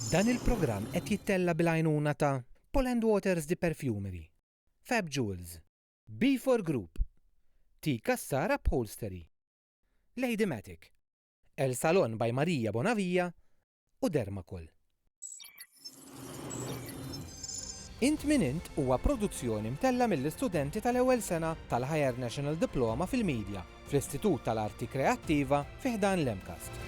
Dan il-programm qed jittella bil-għajnuna ta' Poland Waters di Perfumery, Fab Jewels, B4 Group, T. Cassara Upholstery, Lady Matic, El Salon by Marija Bonavija u Dermacol. Int Min Int huwa produzzjoni mtella mill-istudenti tal-ewwel sena tal-Higher National Diploma fil-Media fl-Istitut tal-Arti Kreattiva fi ħdan l-MCAST.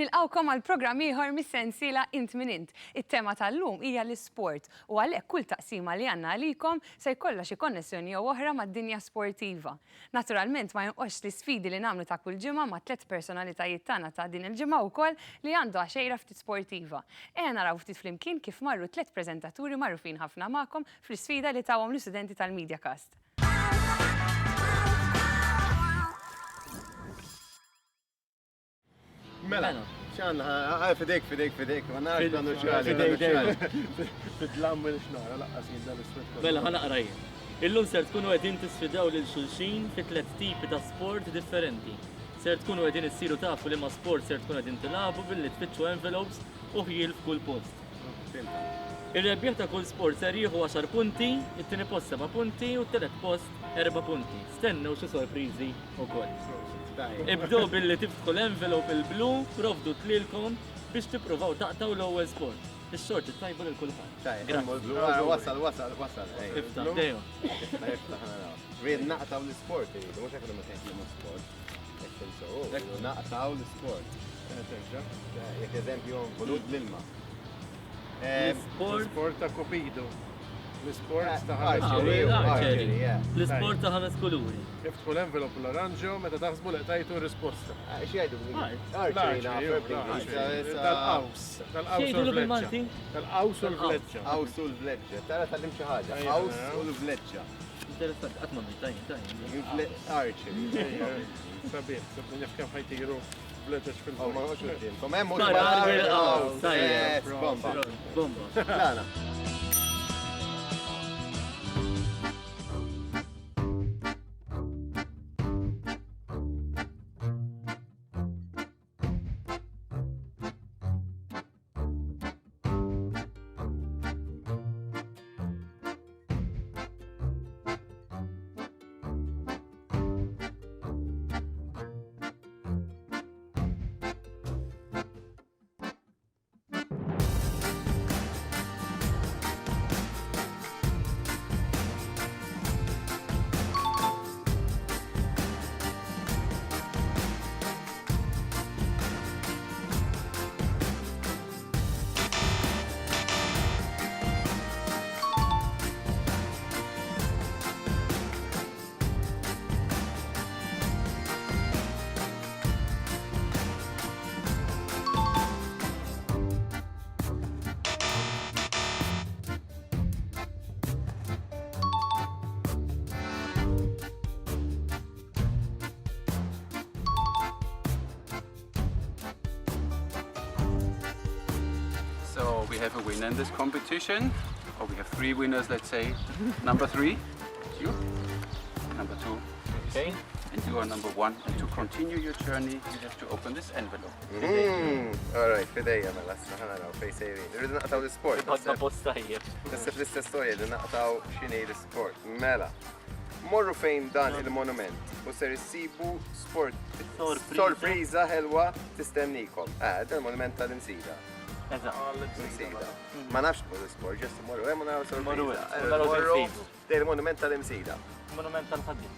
Nilqawkom għal programm ieħor mis-sensiela Int Min Int. It-tema tal-lum hija l-isport u għalhekk kull taqsima li għandna għalikom se jkollha xi konnessjoni jew oħra mad-dinja sportiva. Naturalment ma jinqosx l-isfidi li nagħmlu ta' kull ġimgħa ma' 3 personalitajiet tagħna ta' din il-ġimgħa wkoll li għandu għaxejra ftit sportiva. Naraw ftit flimkien kif marru 3 preżentaturi magħrufin ħafna magħkom fl-isfida li tawhom l-istudenti tal-MediaCast. Mela, xanna, fidejk, ma narax għandu xali. Fid-dlam il-xnara, laqqas jidda l-isfit. Mela, ħana qarajja. Illum ser tkunu għedin tisfidaw lil xulxin fi 3 tipi ta' sport differenti. Ser tkunu għedin issiru tafu li ma' sport ser tkunu għedin tilabu billi tfittxu envelopes u ħjil f'kull post. Ir-rebbieħ ta' kull sport ser jieħu 10 punti, it-tieni post 7 punti u t-telet post 4 punti. Stennew xi sorpriżi wkoll. Ibdew billi tiftħu l-envelope il-blu, provdu tlilkom biex tippruvaw taqtaw l-ewwel sport. Ix-xorti tajbu lil kulħadd. Wasal. Iftaħ, dejjem. Rid naqtaw l-sport, mhux hekk ma tgħidlu sport. Naqtaw l-sport. Jekk eżempju volut l-ilma. L-sport ta' kopidu. L-sport ta' arċeri. L-sport ta' 5 kuluri. Iftħu l-envelop l-oranġo, meta taħsbu li qtajtu risposta. X'jgħidu Tal-qaws. Xejdu bil-Malti? Tal-qaws u l-vleġġa. Qaws u l-vleġġa. Tara tal-lim xi ħaġa. Qaws u l-vleġġa. Interessanti, qatt ma tajn. Arċeri. Sabiħ, sabni nef kemm ħajtiru vleġġaġ fil-vleġġa. Komem mhux Bomba. Bomba. So we have a winner in this competition, or we have 3 winners, let's say. Number 3, you. Number 2, okay. And you are number 1. And to continue your journey, you have to open this envelope. Alright, fidejja mela, ħana naraw fej sejrin. Irridu naqtaw l-sport. Ħadna post tajjeb. Nissef l-istess storja li naqtaw x'inhi l-sport. Mela, morru fejn dan il-monument u ser issibu sorpriża ħelwa tistennikom. Dan il-monument tal-insida. L-insida. Ma nafx fuq l-sport, ġest morru, ma naraw sorpriża. Morru il-monument tal-insida. Monument tal-ħaddiem.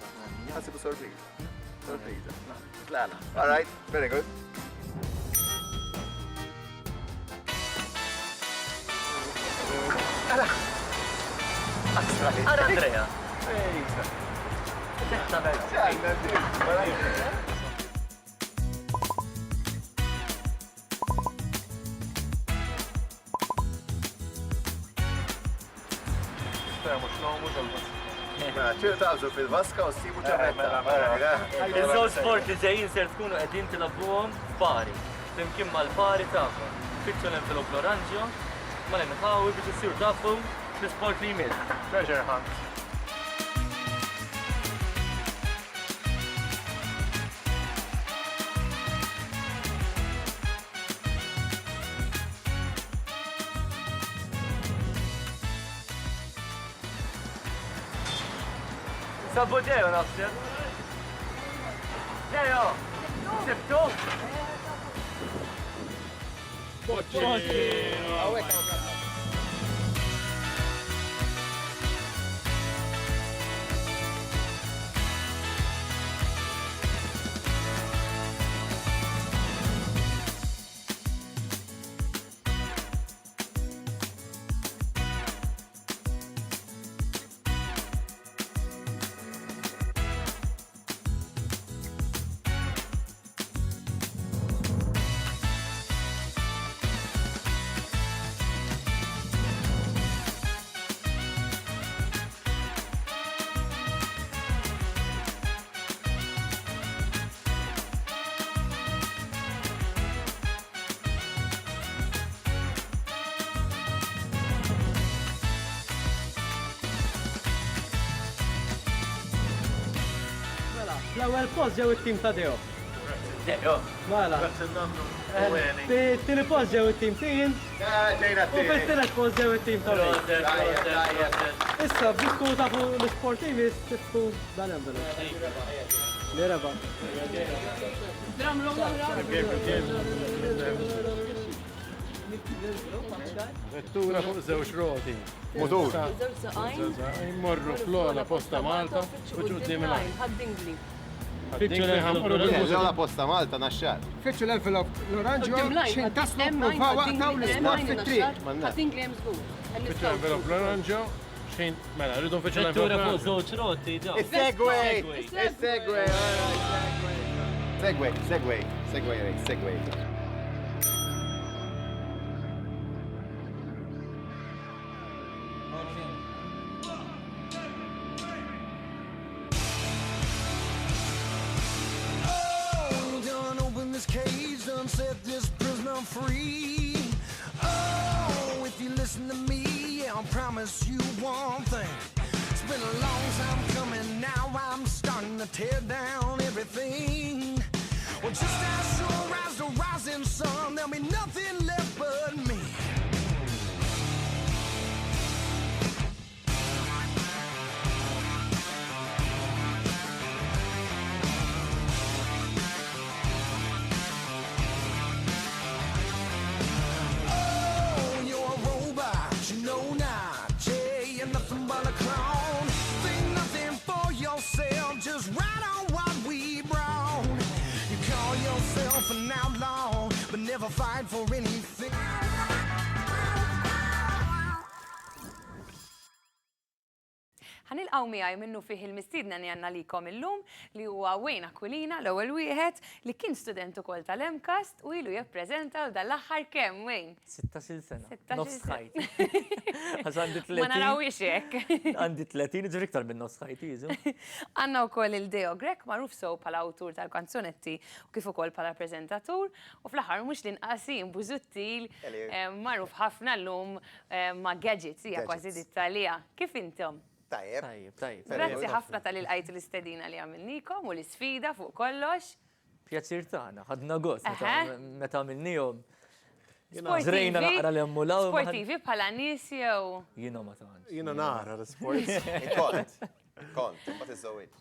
Ħassibu sorpriża. Sorpriża. Tlaqna. All right, very good. Ara Andrea. ċir taqżu fil-vaska u s-sibu ċarretta. Il-żewġ sporti ġejjin ser tkunu qegħdin tilabbuhom f'pari. Flimkien mal-pari tagħkom. Fitxu l-envelop l-oranġjo, mal-inħawi biex issiru tafu fl-sport li jmiss. Treasure hunt. Sabu ġejo naħseb. Ġejo! Sibtu? L-ewwel post ġew it-tim ta' Deo. Ġejo. Mela. Tieni post ġew it-tim tien. U fit-tielet post ġew it-tim ta' Deo. Issa biex tkunu tafu l-sportivis tifku dal-envelop. Li reba. Vettura fuq żewġ roti. Motur. Immorru fl-ola posta Malta u ġuddim il-għajn. Fitxu l-envelop L-għola posta Malta naxxar. Fitxu l-envelop l-oranġo xin taslu provaw waqtaw l-sport fit-triq. Fitxu l-envelop l-oranġo, xin, mela, rridu fitxu Vettura fuq l-envelop żewġ roti, ġew. Segway! Segway! Segway, segway, segway, segway. Set this prisoner free. Oh, if you listen to me, yeah, I'll promise you one thing. It's been a long time coming, now I'm starting to tear down everything. Well, just as sure as the rising sun, there'll be nothing left but me. Just right on what we brought. You call yourself an outlaw, but never fight for anything. Ħanilqgħu miegħi minnu fih il-mistiedna li għandna likom illum li huwa Wayne Aquilina l-ewwel wieħed li kien student ukoll tal-MCAST u ilu jippreżenta dal-aħħar kemm Wayne? 16 sena. 16 Nofs sena. ħajti. Għax għandi 30. Ma narawiex hekk. Għandi 30 ġur iktar minn nofs ħajti, jiżu. Għandna wkoll il-Deo Grek magħruf sew bħala awtur tal-kanzonetti u kif ukoll bħala preżentatur u fl-aħħar mhux l-inqasim Bużuttil magħruf ħafna llum ma' gadgets hija kważi dittalija. Kif intom? Tajjeb. Grazzi ħafna tal-ilqajt l-istedina li għamilnikom u l-isfida fuq kollox. Pjaċir tagħna, ħadna gost meta għamilnihom. Sportivi, Żrejna naqra li ammulaw. sportivi bħala nies jew. Jiena ma tantx. Jiena nara l-sport. Kont, ma tiżżewġ.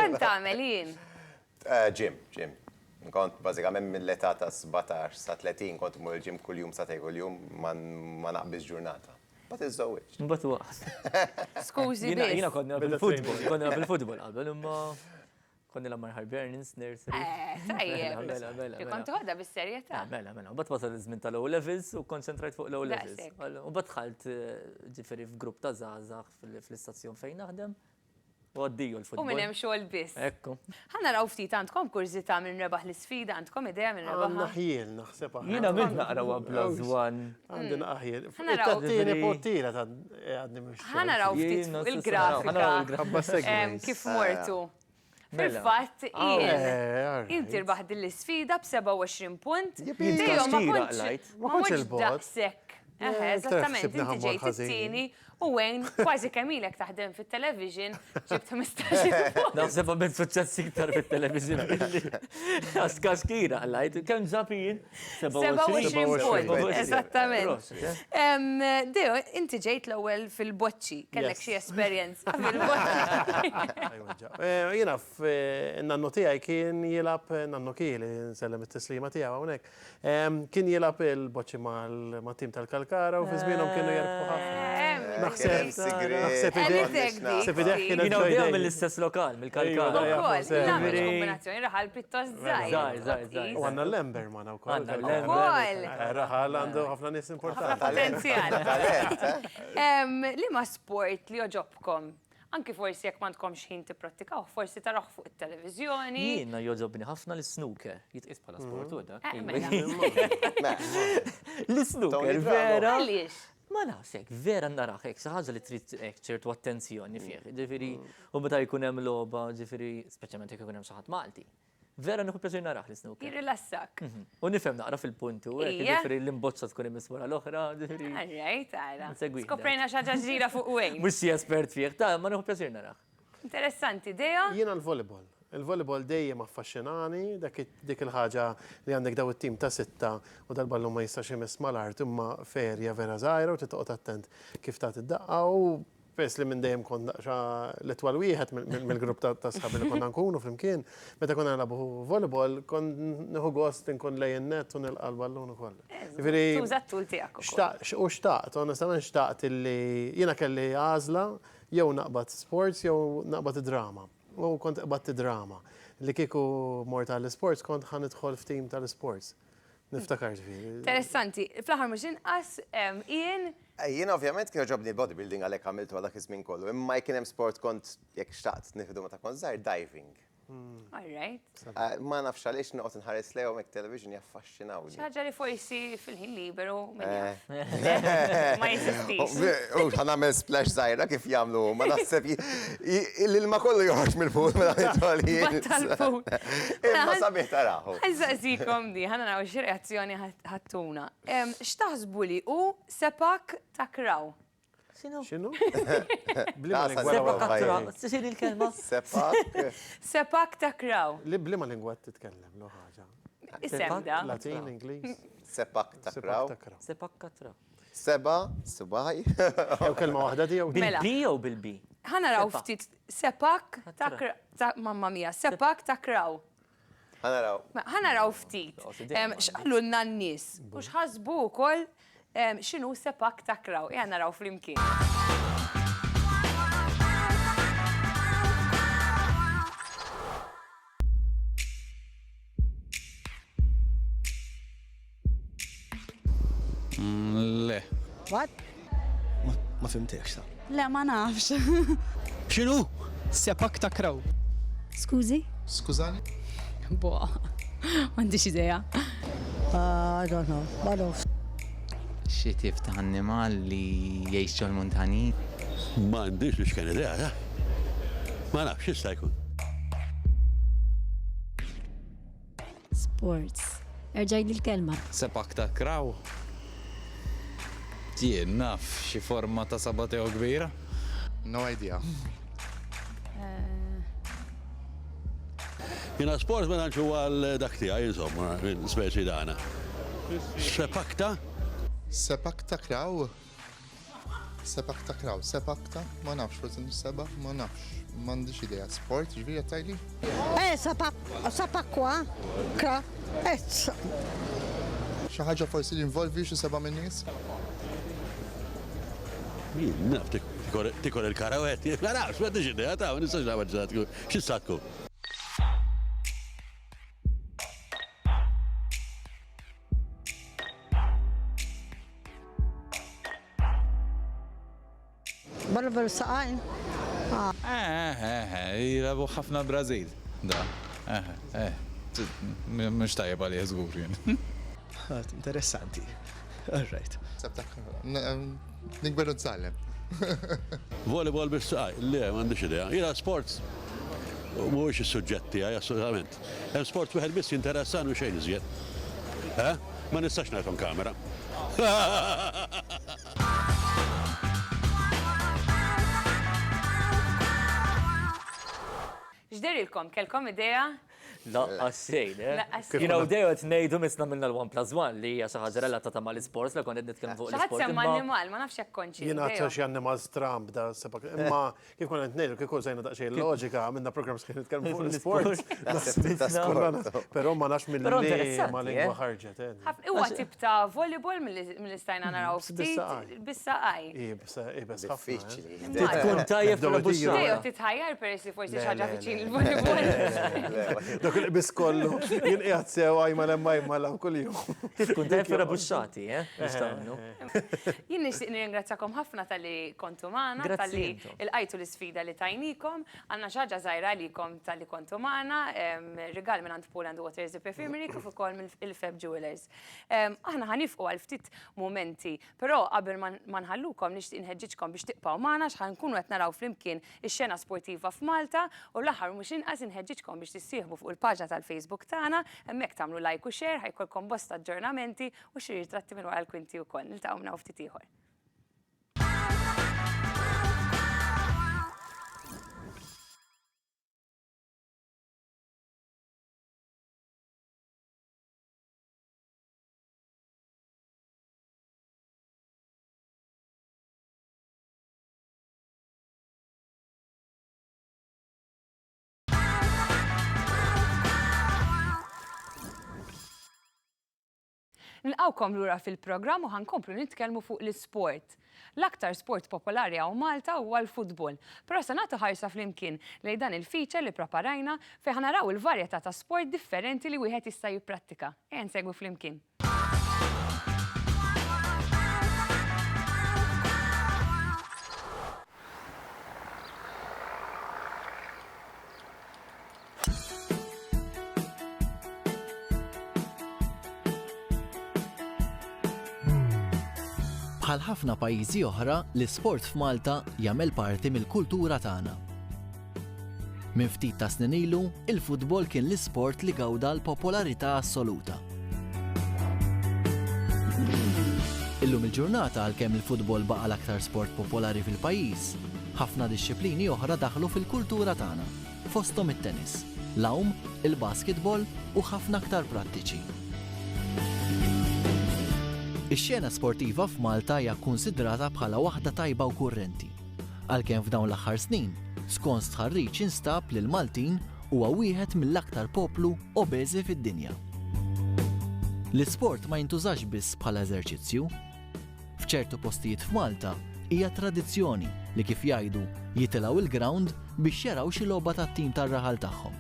Kont tagħmel jien? Ġim. Kont bażikament mill-età ta' 17 sa 30 kont mur il-ġim kuljum sa kuljum ma naqbis ġurnata. Ma tiżżewġ. Mbagħad waqt. Skużi Jiena biss. konna bil-futbol qabel imma konni l-Ammar Harbernins Nursery. Tajjeb. Mela. Kont ħodha bis-serjetà. Mela. U bat wasal iż-żmien tal-low levels u konċentrajt fuq low levels. Daqshekk. U bat dħalt ġifieri f'grupp ta' żgħażagħ fl-istazzjon fejn naħdem. U għaddiju U l-futbol. minn hemm xogħol biss. Ekku. Ħanna raw ftit għandkom kurzita minn rebaħ l-isfida, għandkom idea minn rebaħ. Naħjel, naħseb aħna. Jiena minn naqrawa +1. Għandi naħjel. Ħana raw- It-tattini pottila ta' għadni mux. Ħana raw ftit Jien, fuq ħana raw il-grafika. Kif mortu. Fil-fatt, inti rbaħ din l-isfida b'27 punt. Dejjem ma kontx daqshekk. Eżattament, inti ġejt it-tieni u għen kważi kemilek taħdem fit-television ġibt 15 punt. Naħseb għamil suċċess iktar fit-televizjoni. Għaskax kira, għallajt, kem ġabijin? 27 punt, eżattament. Deo, inti ġejt l-ewwel fil-boċċi, kellek xi esperjenz fil-boċċi. Jena f-nannu tijaj kien jilab nannu kieli, nsellem it-tislima tijaw għonek. Kien jilab il-boċi ma' tim tal-Kalkara u fi żmienhom kienu jerbħu ħafna. Naħseb id-deħ kien Jina mill-istess lokal, mill-Kalkara. Kombinazzjoni raħal pittost zaħir. U għanna l-Lemberman u kol. Ukoll. Raħal għandu ħafna nis importanti. Potenzjal. Li ma sport li joġobkom? Anki forsi jekk m'għandkomx ħin tipprattikaw, forsi taraħ fuq it-televiżjoni. Jiena joġobni ħafna l-snooker. Jitqis bħala sport u da. L-snooker, vera. Għaliex? Ma nafsek, vera naraħek, xaħġa li trid ċertu attenzjoni fih. Ġifiri, u meta jkun hemm logħba, ġifiri, speċjalment jekk ikun hemm xi ħadd Malti. Vera nieħu pjaċir naraħ l-snooker. Jirrilassak. U nifhem naqra fil-punti u hekk, ġifiri l-imboċċa tkun imiswara l-oħra, ġifiri. Alright, għara. Nsegwih dak. Skoprejna xi ħaġa ġdida fuq wejn. Mhux xi espert fih, ta' ma nieħu pjaċir naraħ. Interessanti, Deo. Jiena l-volleyball. Il-volleyball dejjem affaxxinani, dik il-ħaġa li għandek daw it-tim ta' 6 u dal-ballu ma jistax imiss mal-art imma ferja vera żgħira u titqgħod attent kif ta' tidaqqa u pers li minn dejjem kont daqxa l-etwal wieħed mill-grupp ta' sħabi li konna nkunu flimkien. Meta konna nagħlabu volleyball kon nieħu gost inkun lejn net u nilqa' l-ballun ukoll. Tuża t-tul tiegħek ukoll. U xtaqt, onestament xtaqt illi jiena kelli għażla jew naqbad sports jew naqbad id-drama. U kont qbad id-drama. Li kieku mort tal-sports kont ħanidħol f'tim tal-sports. Niftakar ġifieri. Interessanti. Fl-aħħar mhux inqas jien. Jien ovvjament kien ġobni bodybuilding għalhekk għamiltu għal dak iż-żmien kollu. Imma kien hemm sport kont jekk xtaqt nieħdu meta kont żgħir diving. All right. Ma nafx għaliex noqgħod inħares lejhom hekk television jaffaxxinawni. Xi ħaġa li forsi fil-ħin liberu min jaf. Ma jeżistix. U ħanamel splash żgħira kif jagħmlu ma naħseb l-ilma kollu joħroġ mill-pool mela nidħol jien. Tal-pool. Imma sabiħ taraħu. Ħajżaqsikom di, ħana naraw xi reazzjoni ħattuna. X'taħsbu li hu sepak takraw? X'inhu? Sepak takraw. X'in il-kelma? Sepak takraw. Li bliema lingwa titkellem lo ħaġa. Is-semda. Latin, Ingliż. Sepak takraw. Sepak takraw. Seba, subaj. Jew kelma waħda tiegħu. Bil-B jew bil-B? Ħanaraw ftit sepak takraw. Mamma mia, sepak takraw. Ħanaraw ftit. X'qalu n-nies. U x'ħasbu wkoll x'inhu sepak takraw. Naraw flimkien. Le. What? Ma fimtekx ta. Le, ma nafx. X'inhu? Sepak takraw. Skużi? Skużani? Boa, m'għandix idea. I don't know, ma nafx. Xi tip ta' annimal li jgħix ġol montani? M'għandix biex kien idea, da? Ma nafx jista' jkun. Sports. Erġaj li l-kelma. Sepak takraw? Jien naf xi forma ta' sabateo kbira? No idea. Jiena sport ma nantx huwa dak tiegħi insomma, speċi dana. Sepakta? Sepak takraw? Sepak takraw, sepakta? Ma nafx, forsi seba, ma nafx. M'għandix idea. Sport, ġifieri tajli? Sepakwa. Kra. Xi ħaġa forsi li involvi xi seba' minn nies? Jien naf tikor il-karawet, ma nafx, m'għandix idea ta' nistax nagħmel xi tkun. Volleyball saqajn. Jilabu ħafna Brazil. Da. Mux tajjeb għalli żgur jien. Interessanti. All right. Nikberu t-sallem. Volleyball bis-saqaj, le, m'għandix idea. Jira sports mhuwiex is-suġġetti għaj assolutament. Hemm sport wieħed biss jinteressani u xejn iżjed. Ma nistax ngħidhom kamera. X'derilkom, kelkom idea? Laqqas xejn, Jina u dejjem ngħidu misna minna l-1+1 li hija xi ħaġa relatata mal-isports li kont qed nitkellem fuq l-isport. Semma annimal, ma nafx hekk konċi. Jiena għadta xi annimal stramp da sepak. Imma kif kont qed ngħidu kieku żejna daqsxejn loġika minna programm sħin nitkellmu fuq l-isport. Però ma nafx mill-li ma lingwa ħarġet. Huwa tip ta' volleyball mill-istajna naraw ftit bis-saqaj. Tkun tajjeb fil-buxxa. Dejjem titħajjar peress forsi xi ħaġa fiċin il-volleyball. Dak il-qbis kollu jinqiegħed sew għajma l kuljum. Tkun tajjeb fil-buxxati, Jien nixtieq nirringrazzjakom ħafna tal-li kontu magħna, tal-li ilqajtu l-isfida li tajnikom, għandna xi ħaġa żgħira għalikom tal-li kontu magħna, rigal minn għand Poland Waters Perfumery kif ukoll mill-Feb Jewelers. Aħna ħanifqu għal ftit momenti, però qabel ma nħallukom nixtieq inħeġġiġkom biex tiqpaw magħna x'ħankunu qed naraw flimkien ix-xena sportiva f'Malta u l-aħħar mhux inqas inħeġġiġkom biex tissieħbu fuq il-paġna tal-Facebook tagħna, hemmhekk tagħmlu like u share, ħajkolkom bosta aġġornamenti u xi ritratti minn wara l-kwinti wkoll. Niltaqgħu minn ftit ieħor. Nilqawkom lura fil-programm u ħankomplu nitkellmu fuq l-isport. L-aktar sport popolari għaw Malta huwa l-futbol. Però se nagħtu ħarsa flimkien lejn dan il-feature li preparajna fejn ħanaraw il-varjetà ta' sport differenti li wieħed jista' jipprattika. Nsegwu flimkien. Bħal ħafna pajjiżi oħra, l-isport f'Malta jagħmel parti mill-kultura tagħna. Minn ftit ta' snin ilu, il-futbol kien l-isport li gawda l-popolarità assoluta. Illum il-ġurnata għalkemm il-futbol baqa l-aktar sport popolari fil-pajjiż, ħafna dixxiplini oħra daħlu fil-kultura tagħna, fosthom it-tennis, l-awm, il-basketball u ħafna aktar prattiċi. Ix-xena sportiva f'Malta hija kkunsidrata bħala waħda tajba u kurrenti. Għalkemm f'dawn l-aħħar snin, skont stħarriġ instab li l-Maltin huwa wieħed mill-aktar poplu obeżi fid-dinja. L-isport ma jintużax biss bħala eżerċizzju. F'ċertu postijiet f'Malta hija tradizzjoni li kif jgħidu jitilgħu il-ground biex jaraw xi logħba tat-tim tar-raħal tagħhom.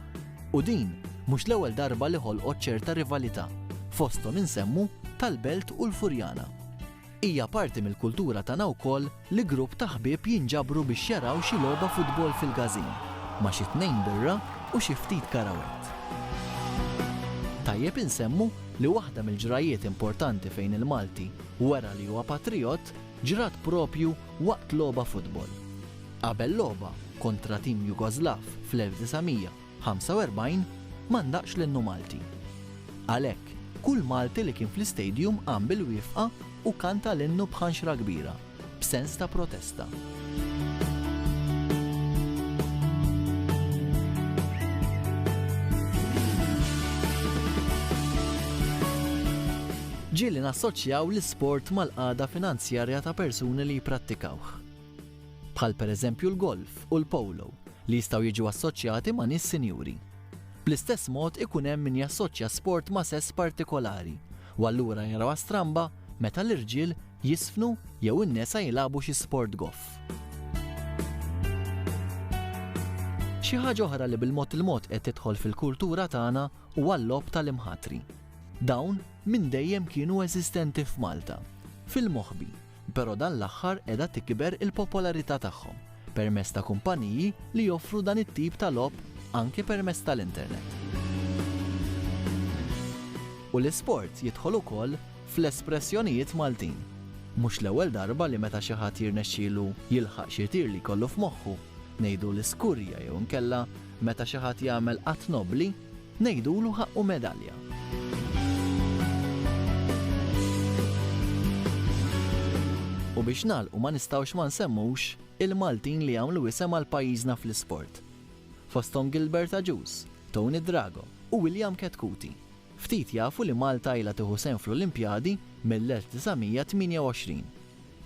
U din mhux l-ewwel darba li ħolqot ċerta rivalità fosthom insemmu tal-Belt u l-Furjana. Hija parti mill-kultura tagħna wkoll li grupp ta' ħbieb jinġabru biex jaraw xi logħba futbol fil-gażin, ma' xi tnejn birra u xi ftit karawett. Tajjeb insemmu li waħda mill-ġrajiet importanti fejn il-Malti wara li huwa patriot ġrat propju waqt logħba futbol. Qabel logħba kontra tim Jugoslav fl-1945 m'għandaqx l-innu Malti. Għalhekk kull Malti li kien fl-istadium qam bil-wifqa u kanta l-innu b'ħanxra kbira, b'sens ta' protesta. Ġieli nassoċjaw l-isport mal-qagħda finanzjarja ta' persuni li jiprattikawh. Bħal pereżempju l-golf u l-polo li jistgħu jiġu assoċjati ma' nies sinjuri. Bl-istess mod ikun hemm min jassoċja sport ma' sess partikolari u allura jaraw stramba meta l-irġiel jisfnu jew in-nisa jilagħbu xi sport goff. Xi ħaġa oħra li bil-mod il-mod qed tidħol fil-kultura tagħna huwa l-logħob tal-imħatri. Dawn minn dejjem kienu eżistenti f'Malta, fil-moħbi, Però dan l-aħħar qiegħda tikber il-popolarità tagħhom permezz ta' kumpaniji li joffru dan it-tip ta' logħob anke permezz tal-internet. U l-isport jidħol ukoll fl-espressjonijiet Maltin. Mhux l-ewwel darba li meta xi ħadd jirnexxielu jilħaq xi tir li jkollu f'moħħu ngħidu l-iskurja jew inkella meta xi ħadd jagħmel qatt nobbli ngħidulu ħaqqu medalja. U biex nagħlqu ma nistgħux ma nsemmux il-Maltin li għamlu isem għal pajjiżna fl-isport. Fosthom Gilbert Agius, Tony Drago u William Ketkuti. Ftit jafu li Malta ilha tieħu sehem fl-Olimpjadi mill-1928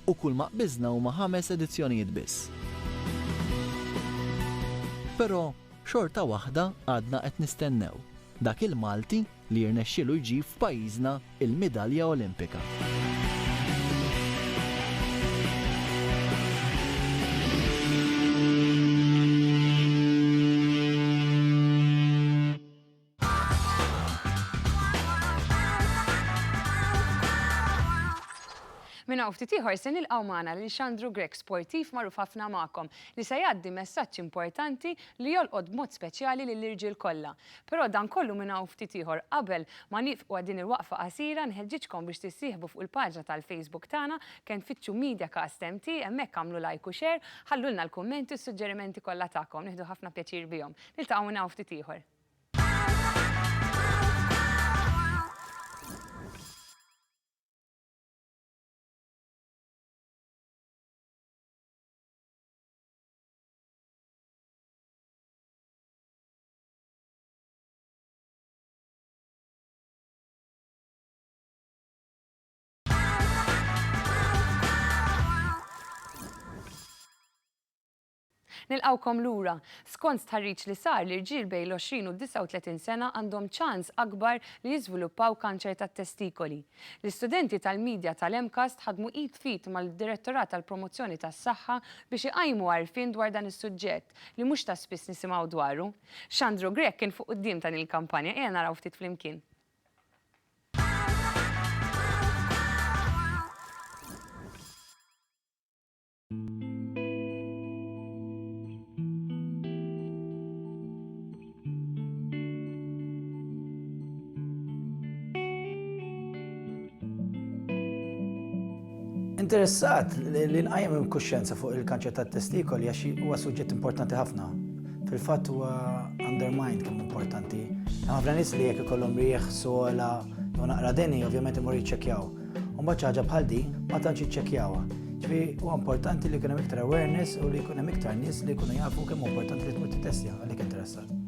u kull ma qbiżna huma 5 edizzjonijiet biss. Però xorta waħda għadna qed nistennew dak il-Malti li jirnexxielu jġib f'pajjiżna il-midalja Olimpika. Minna ftit ieħor se nilqgħu magħna lil Xandru Grek sportiv magħruf ħafna magħkom li se jgħaddi messaġġ importanti li jolqod b'mod speċjali lill-irġiel kollha. Però dan kollu minna ftit ieħor qabel ma nieqfu din il-waqfa qasira nħeġġiġkom biex tissieħbu fuq il-paġna tal-Facebook tagħna kien tfittxu MediaCast MT hemmhekk għamlu like u share, ħallulna l-kummenti u s-suġġerimenti kollha tagħkom, nieħdu ħafna pjaċir bihom. Niltaqgħu minna ftit ieħor. Nilqawkom lura. Skont tħarriġ li sar l-irġiel bejn l-20 u 39 sena għandhom ċans akbar li jiżviluppaw kanċer tat-testikoli. L-istudenti tal-medja tal-MCAST ħadmu id fit mal-Direttorat tal-Promozzjoni tas-Saħħa biex iqajmu għarfien dwar dan is-suġġett li mhux ta' spiss nisimgħu dwaru. Xandru Grek kien fuq quddiem ta' il-kampanja qiegħ naraw ftit flimkien. Interessat li nqajjem il-kuxjenza fuq il-kanċer tat-testikoli għax huwa suġġett importanti ħafna. Fil-fatt huwa undermined kemm importanti. Hemm ħafna nies li jekk ikollhom rieħ sola jew naqra deni ovvjament imorru jiċċekkjaw. U mbagħad xi ħaġa bħal di ma tantx jiċċekkjawha. Ġifieri huwa importanti li jkun hemm iktar awareness u li jkun hemm iktar nies li jkunu jafu kemm importanti li tmur titestja għalik interessat.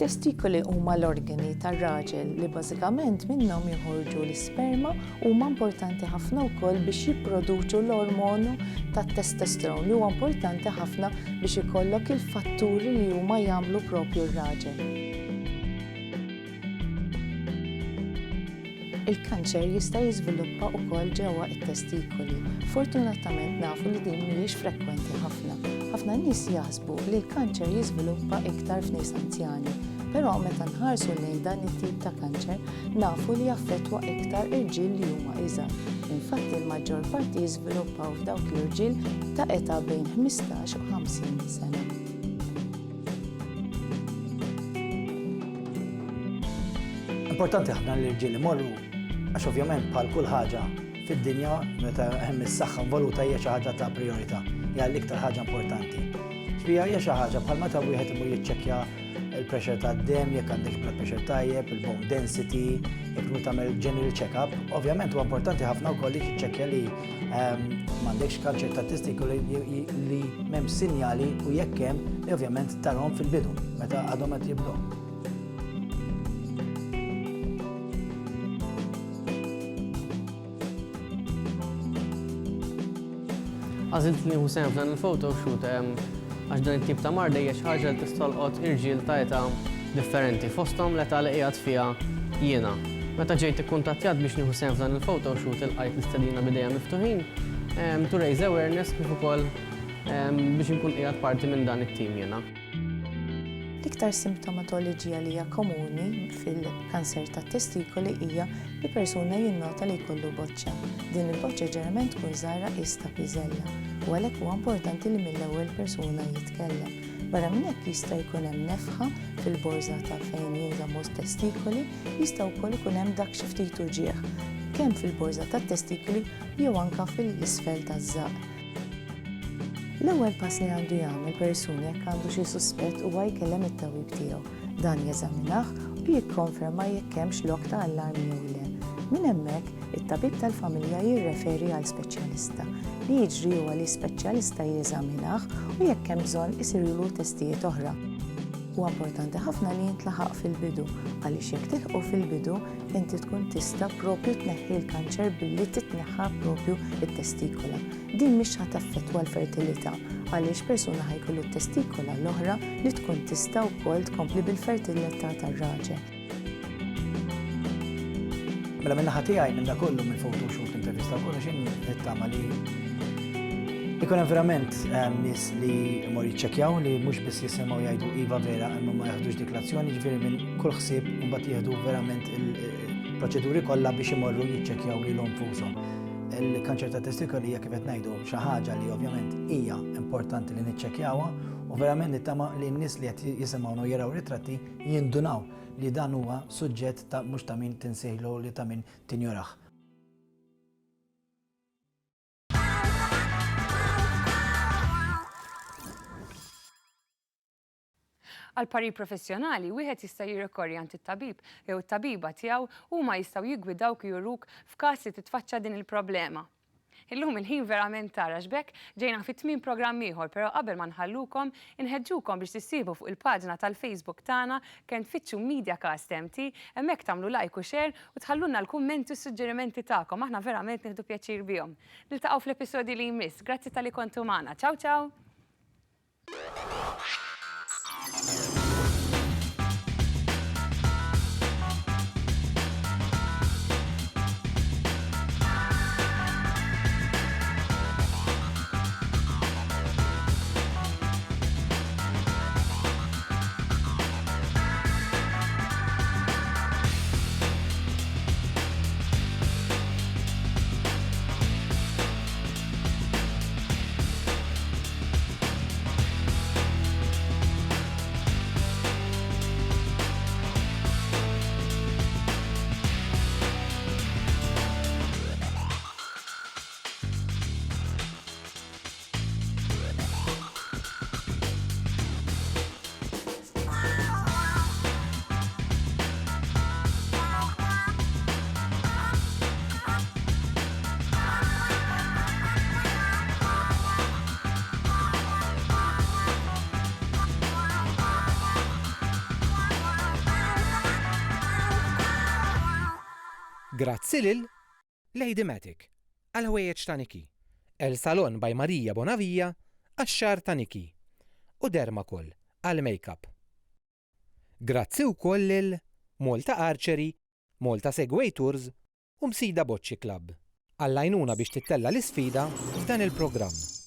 Testikoli huma l-organi tar-raġel li bażikament minnhom joħorġu l-isperma huma importanti ħafna wkoll biex jipproduċu l-ormonu tat-testosteron li huwa importanti ħafna biex ikollok il-fatturi li huma jagħmlu proprju r-raġel. Il-kanċer jista' jiżviluppa wkoll ġewwa t-testikoli. Fortunatament nafu li din mhijiex frekwenti ħafna. Ħafna nies jaħsbu li l-kanċer jiżviluppa iktar f'nies anzjani, però meta nħarsu lejn dan it-tip ta' kanċer nafu li jaffettwa iktar irġiel li huma iżgħar. Infatti l-maġġor parti jiżviluppaw f'dawk l-irġiel ta' età bejn 15 u 50 sena. Importanti ħafna l-irġiel imorru għax ovvjament bħal kull ħaġa fid-dinja meta hemm is-saħħa involuta hija xi ħaġa ta' priorità, hija l-iktar ħaġa importanti. Ġifieri hija xi ħaġa bħal meta wieħed imur jiċċekkja il-pressure tad-demm, jekk għandek blood pressure tajjeb, il-bone density, jekk tmur tagħmel general check-up, ovvjament huwa importanti ħafna wkoll li tiċċekkja li m'għandekx kanċer tat-testikoli li m'hemm sinjali u jekk hemm li ovvjament tarhom fil-bidu meta għadhom qed jibdew. Għażilt li sehem f'dan il-photoshoot għax dan it-tip ta' marda hija xi ħaġa li tistolqot irġiel ta' età differenti fosthom l-età li qiegħed fiha jiena. Meta ġejt ikkuntattjat biex nieħu sehem f'dan il-photoshoot ilqajt l-istedina bidejja miftuħin to raise awareness kif ukoll biex inkun qiegħed parti minn dan it-tim jiena. L-iktar simptomatoloġija li hija komuni fil-kanser tat-testikoli hija li persuna jinnota li jkollu boċċa. Din il-boċċa ġeneralment tkun żgħira qista piżella u għalhekk huwa importanti li mill-ewwel persuna jitkellem. Barra minn hekk jista' jkun hemm nefħa fil-borża ta' fejn jinżammu testikoli, jista' wkoll ikun hemm dak xi ftit urġieħ, kemm fil-borża tat-testikoli jew anke fil-isfel taż-żaq. L-ewwel pass li għandu jagħmel persuni jekk għandu xi suspett huwa jkellem it-tabib tiegħu. Dan jeżaminah u jikkonferma jekk hemmx lok ta' allarm jew le. Minn hemmhekk, it-tabib tal-familja jirreferi għal speċjalista. Li jiġri huwa li speċjalista jeżaminah u jekk hemm bżonn isiru testijiet oħra. Huwa importanti ħafna li jintlaħaq fil-bidu għaliex jekk tilħu fil-bidu inti tkun tista' proprju tneħħi l-kanċer billi titneħħa proprju it-testikola. Din mhix ħataffettwa l-fertilità għaliex persuna ħajkollu t-testikola l-oħra li tkun tista' wkoll tkompli bil-fertilità tar-raġel. Mela minn naħa tiegħi minn dak kollu minn photoshoot intervista kollox nittama li ikun hemm verament nies li jmorru jiċċekkjaw li mhux biss jisimgħu jgħidu iva vera imma ma jaħdux dik l-azzjoni, ġifieri minn kull ħsieb imbagħad jieħdu verament il-proċeduri kollha biex imorru jiċċekkjaw lilhom infushom. Il-kanċer ta' testikoli hija kif qed ngħidu xi ħaġa li ovvjament hija importanti li niċċekkjawha u verament nittama li n-nies li qed jisimgħu jaraw ritratti jindunaw li dan huwa suġġett ta' mhux ta' min tinsejħlu li ta' min tinjorah. Għal parir professjonali, wieħed jista' jirrikorri għand it-tabib jew it-tabiba tiegħu huma jistgħu jiggwidawk juruk f'każ li titfaċċa din il-problema. Illum il-ħin verament tara x'bekk ġejna fit tmiem programm ieħor, però qabel ma nħallukom inħeġġukom biex tissibu fuq il-paġna tal-Facebook tagħna kemm tfittxu MediaCast MT, hemmhekk tagħmlu like u share u tħallulna l-kummenti u s-suġġerimenti tagħkom. Aħna verament nieħdu pjaċir bihom. Niltaqgħu fl-episodji li jmiss. Grazzi tal-li kontu magħna. Ciao ciao! Grazzi lil Lady Matic għal-ħwejjeġ ta' Niki, El Salon by Marija Bonavija għax-xar ta' Niki u Dermacol għal-makeup. Grazzi wkoll lil Malta Archery, Malta Segway Tours u Msida Bocci Club għall-għajnuna biex tittella l-isfida f'dan il-programm.